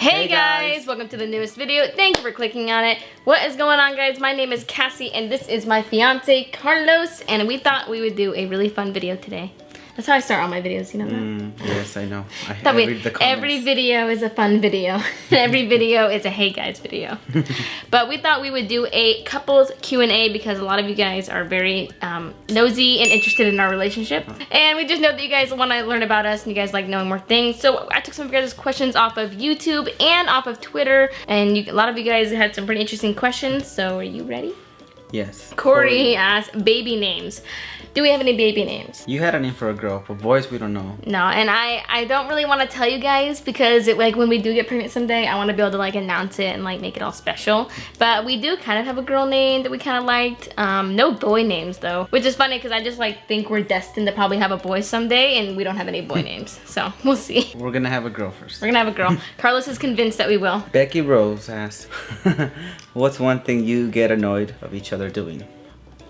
Hey guys, welcome to the newest video. Thank you for clicking on it. What is going on, guys? My name is Cassie and this is my fiance Carlos, and we thought we would do a really fun video today. That's how I start all my videos, you know that? Yes, I know. I read the comments. Every video is a fun video. Every video is a hey guys video. But we thought we would do a couples Q&A because a lot of you guys are very nosy and interested in our relationship. And we just know that you guys want to learn about us and you guys like knowing more things. So I took some of your guys' questions off of YouTube and off of Twitter. And a lot of you guys had some pretty interesting questions. So are you ready? Yes. Corey asked baby names. Do we have any baby names? You had a name for a girl, but boys we don't know. No, and I don't really want to tell you guys because like when we do get pregnant someday, I want to be able to like announce it and like make it all special. But we do kind of have a girl name that we kind of liked. No boy names though, which is funny because I just like think we're destined to probably have a boy someday, and we don't have any boy names. So we'll see. We're gonna have a girl first. We're gonna have a girl. Carlos is convinced that we will. Becky Rose asked, what's one thing you get annoyed of each other doing?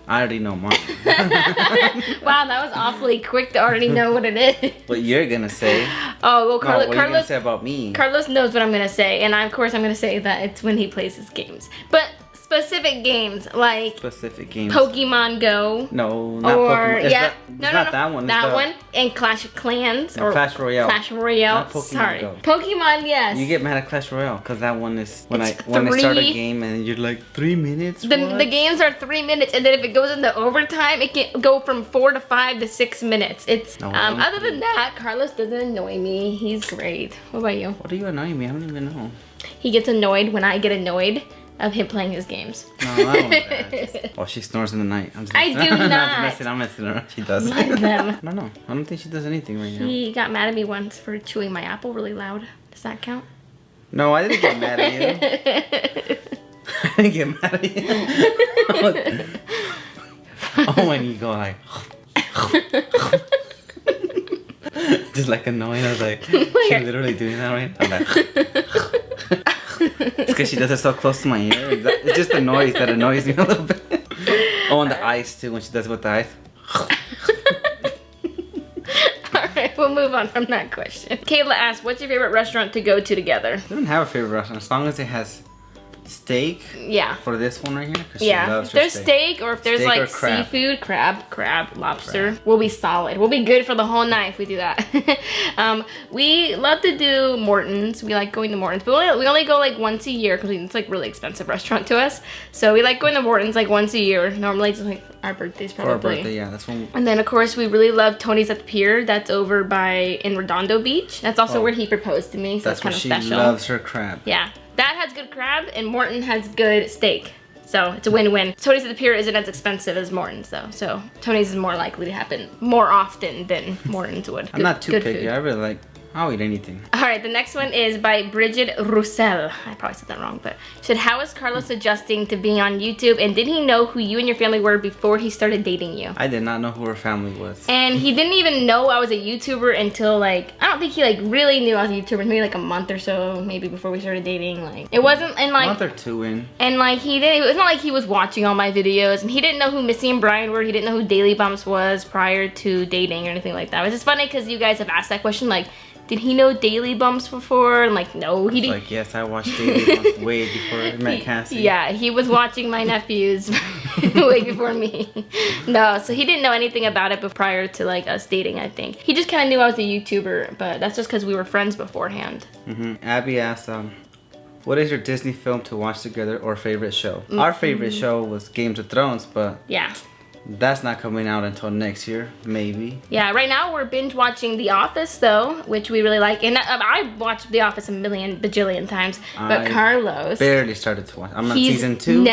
I already know mine. Wow, that was awfully quick to already know what it is. What you're gonna say? Oh, well, Carlos. What are you gonna say about me? Carlos knows what I'm gonna say, and of course I'm gonna say that it's when he plays his games. But specific games like Pokemon Go. No, not Pokemon. Yeah, that one. That one and Clash of Clans or Clash Royale. Clash Royale. Not Pokemon Sorry, Go. Pokemon. Yes. You get mad at Clash Royale because that one is when I start a game and you're like 3 minutes. The games are 3 minutes, and then if it goes into overtime, it can go from 4 to 5 to 6 minutes. It's other than that, Carlos doesn't annoy me. He's great. What about you? What are you annoying me? I don't even know. He gets annoyed when I get annoyed of him playing his games. No, I don't want that. Oh, she snores in the night. I do not. I'm messing around. She does. Let them. I don't know. I don't think she does anything right now. He got mad at me once for chewing my apple really loud. Does that count? No, I didn't get mad at you. I didn't get mad at you. Oh, when you go like... just like annoying. I was like, she's literally doing that right now. I'm like... It's because she does it so close to my ear. It's just the noise that annoys me a little bit. Oh, and the ice too, when she does it with the ice. Alright, we'll move on from that question. Kayla asked, what's your favorite restaurant to go to together? I don't have a favorite restaurant as long as it has steak. Yeah. For this one right here. Yeah. If there's steak or if there's like seafood, crab, lobster, we'll be solid. We'll be good for the whole night if we do that. We love to do Morton's. We like going to Morton's, but we only go like once a year because it's like really expensive restaurant to us. So we like going to Morton's like once a year. Normally just like our birthdays probably. For our birthday, yeah, that's when. And then of course we really love Tony's at the Pier. That's over in Redondo Beach. That's also where he proposed to me. So that's kind of special. She loves her crab. Yeah. That has good crab, and Morton has good steak. So it's a win-win. Tony's at the Pier isn't as expensive as Morton's though. So Tony's is more likely to happen more often than Morton's would. I'm not too picky. I really like, I'll eat anything. All right, the next one is by Bridget Roussel. I probably said that wrong, but she said, how is Carlos adjusting to being on YouTube, and did he know who you and your family were before he started dating you? I did not know who her family was. And he didn't even know I was a YouTuber until like, I don't think he like really knew I was a YouTuber, maybe like a month or so, maybe before we started dating. Like, it wasn't, and like, a month or two in. And like, it's not like he was watching all my videos, and he didn't know who Missy and Brian were, he didn't know who Daily Bumps was prior to dating or anything like that. It was just funny because you guys have asked that question, like, did he know Daily Bumps before? And like, no, he didn't. Like, yes, I watched Daily Bumps way before I met Cassie. Yeah, he was watching my nephews way before me. No, so he didn't know anything about it prior to like us dating, I think. He just kind of knew I was a YouTuber, but that's just because we were friends beforehand. Abby asked, what is your Disney film to watch together or favorite show? Our favorite show was Games of Thrones, but... Yeah. That's not coming out until next year, maybe. Yeah, right now we're binge watching The Office though, which we really like. And I watched The Office a million bajillion times, but Carlos barely started to watch. I'm on season 2.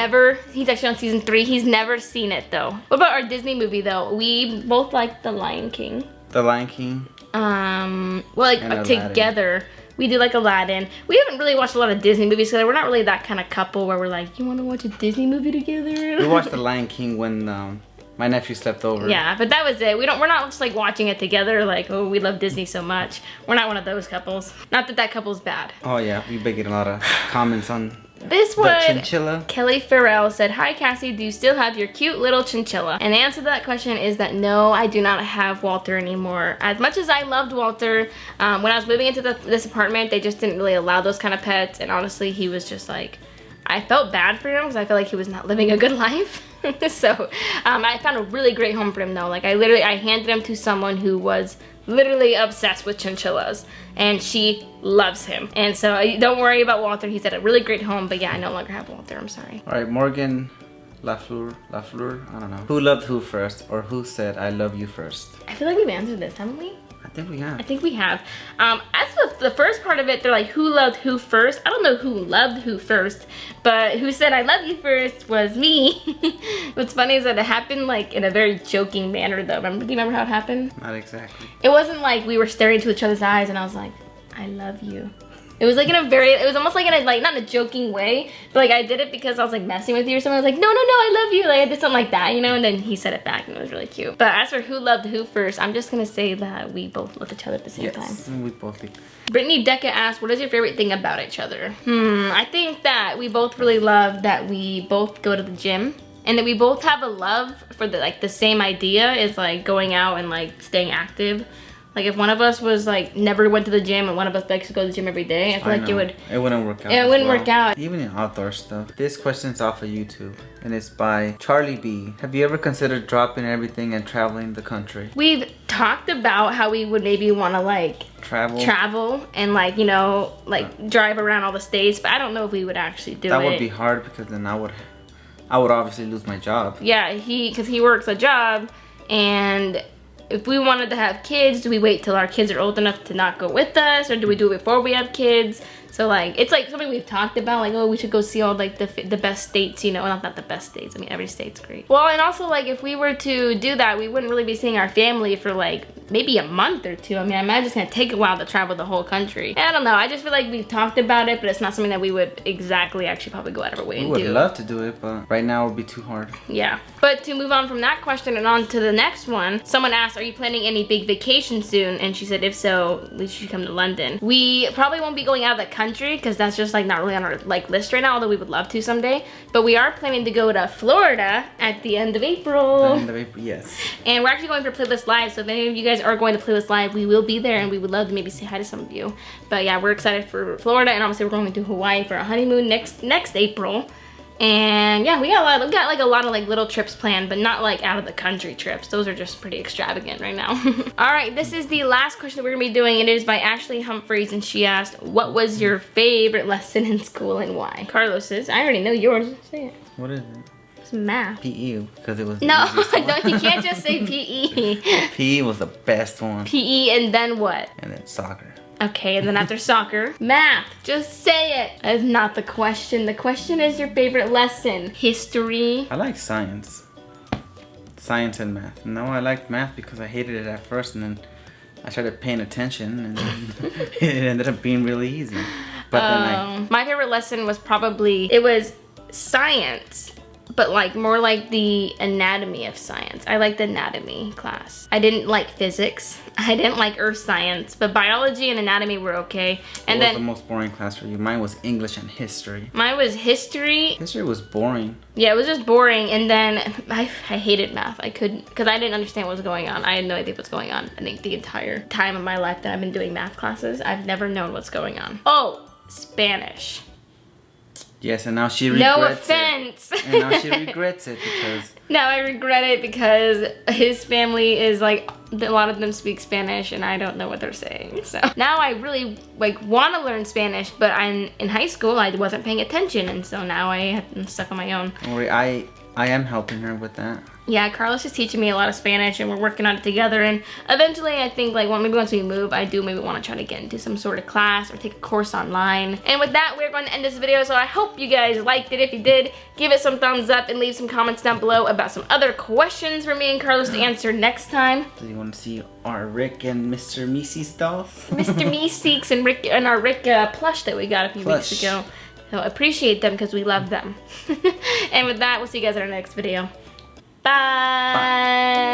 He's actually on season 3. He's never seen it though. What about our Disney movie though? We both like The Lion King. The Lion King? Well, like together. We do like Aladdin. We haven't really watched a lot of Disney movies together. We're not really that kind of couple where we're like, you want to watch a Disney movie together? We watched The Lion King when my nephew slept over. Yeah, but that was it. We're not just like watching it together like, oh, we love Disney so much. We're not one of those couples. Not that that couple's bad. Oh yeah, we've been getting a lot of comments on This one, the chinchilla. Kelly Farrell said, "Hi Cassie, do you still have your cute little chinchilla?" And the answer to that question is that no, I do not have Walter anymore. As much as I loved Walter, when I was moving into this apartment, they just didn't really allow those kind of pets. And honestly, he was just like, I felt bad for him because I felt like he was not living a good life. So I found a really great home for him though. Like I handed him to someone who was literally obsessed with chinchillas, and she loves him. And so don't worry about Walter. He's at a really great home, but yeah, I no longer have Walter. I'm sorry. All right, Morgan Lafleur, I don't know. Who loved who first, or who said I love you first? I feel like we've answered this, haven't we? I think we have. I think we have. As the first part of it, they're like, who loved who first? I don't know who loved who first, but who said I love you first was me. What's funny is that it happened like in a very joking manner though. Do you remember how it happened? Not exactly. It wasn't like we were staring into each other's eyes and I was like, I love you. It was like it was almost like in a, like, not in a joking way, but like I did it because I was like messing with you or something. I was like, no, I love you. Like I did something like that, you know, and then he said it back and it was really cute. But as for who loved who first, I'm just gonna say that we both loved each other at the same time. Yes, we both did. Brittany Decca asked, what is your favorite thing about each other? I think that we both really love that we both go to the gym and that we both have a love for the same idea is like going out and like staying active. Like if one of us was like never went to the gym and one of us likes to go to the gym every day, I feel like it wouldn't work out. It wouldn't work out. Even in outdoor stuff. This question's off of YouTube and it's by Charlie B. Have you ever considered dropping everything and traveling the country? We've talked about how we would maybe want to like travel and like, you know, like drive around all the states, but I don't know if we would actually do it. That would be hard because then I would obviously lose my job. Yeah, because he works a job, and if we wanted to have kids, do we wait till our kids are old enough to not go with us, or do we do it before we have kids? So like, it's like something we've talked about, like, oh, we should go see all like the best states, you know, not the best states, I mean, every state's great. Well, and also like, if we were to do that, we wouldn't really be seeing our family for like, maybe a month or two. I mean, I imagine it's gonna take a while to travel the whole country. And I don't know, I just feel like we've talked about it, but it's not something that we would exactly actually probably go out of our way and do. We would love to do it, but right now it would be too hard. Yeah, but to move on from that question and on to the next one, someone asked, are you planning any big vacation soon? And she said, if so, we should come to London. We probably won't be going out of the country because that's just like not really on our like list right now, although we would love to someday. But we are planning to go to Florida at the end of April. The end of April, yes. And we're actually going for Playlist Live, so if any of you guys are going to Playlist Live, we will be there and we would love to maybe say hi to some of you. But yeah, we're excited for Florida, and obviously we're going to Hawaii for a honeymoon next April. And yeah, we got like a lot of like little trips planned, but not like out of the country trips. Those are just pretty extravagant right now. All right, this is the last question that we're gonna be doing, and it is by Ashley Humphreys, and she asked, what was your favorite lesson in school and why? Carlos's, I already know yours. Say it. What is it? It's math. PE, because it was no, you can't just say PE. PE was the best one. PE and then what? And then soccer. Okay, and then after soccer, math. Just say it. That is not the question. The question is your favorite lesson. History. I like science. Science and math. No, I liked math because I hated it at first, and then I started paying attention, and it ended up being really easy. But then my favorite lesson was probably, it was science, but like more like the anatomy of science. I liked the anatomy class. I didn't like physics. I didn't like earth science, but biology and anatomy were okay. And what was the most boring class for you? Mine was English and history. Mine was history. History was boring. Yeah, it was just boring. And then I hated math. I couldn't, because I didn't understand what was going on. I had no idea what's going on. I think the entire time of my life that I've been doing math classes, I've never known what's going on. Oh, Spanish. Yes, and now she regrets it. No offense. And now she regrets it because... Now I regret it because his family is like, a lot of them speak Spanish and I don't know what they're saying. So now I really like want to learn Spanish, but in high school I wasn't paying attention, and so now I'm stuck on my own. Don't worry, I am helping her with that. Yeah, Carlos is teaching me a lot of Spanish and we're working on it together, and eventually I think like maybe once we move, I do maybe want to try to get into some sort of class or take a course online. And with that, we're going to end this video, so I hope you guys liked it. If you did, give it some thumbs up and leave some comments down below about some other questions for me and Carlos to answer next time. Do you want to see our Rick and Mr. Meeseeks dolls? Mr. Meeseeks and Rick and our Rick plush that we got a few weeks ago. So appreciate them because we love them. And with that, we'll see you guys in our next video. Bye. Bye.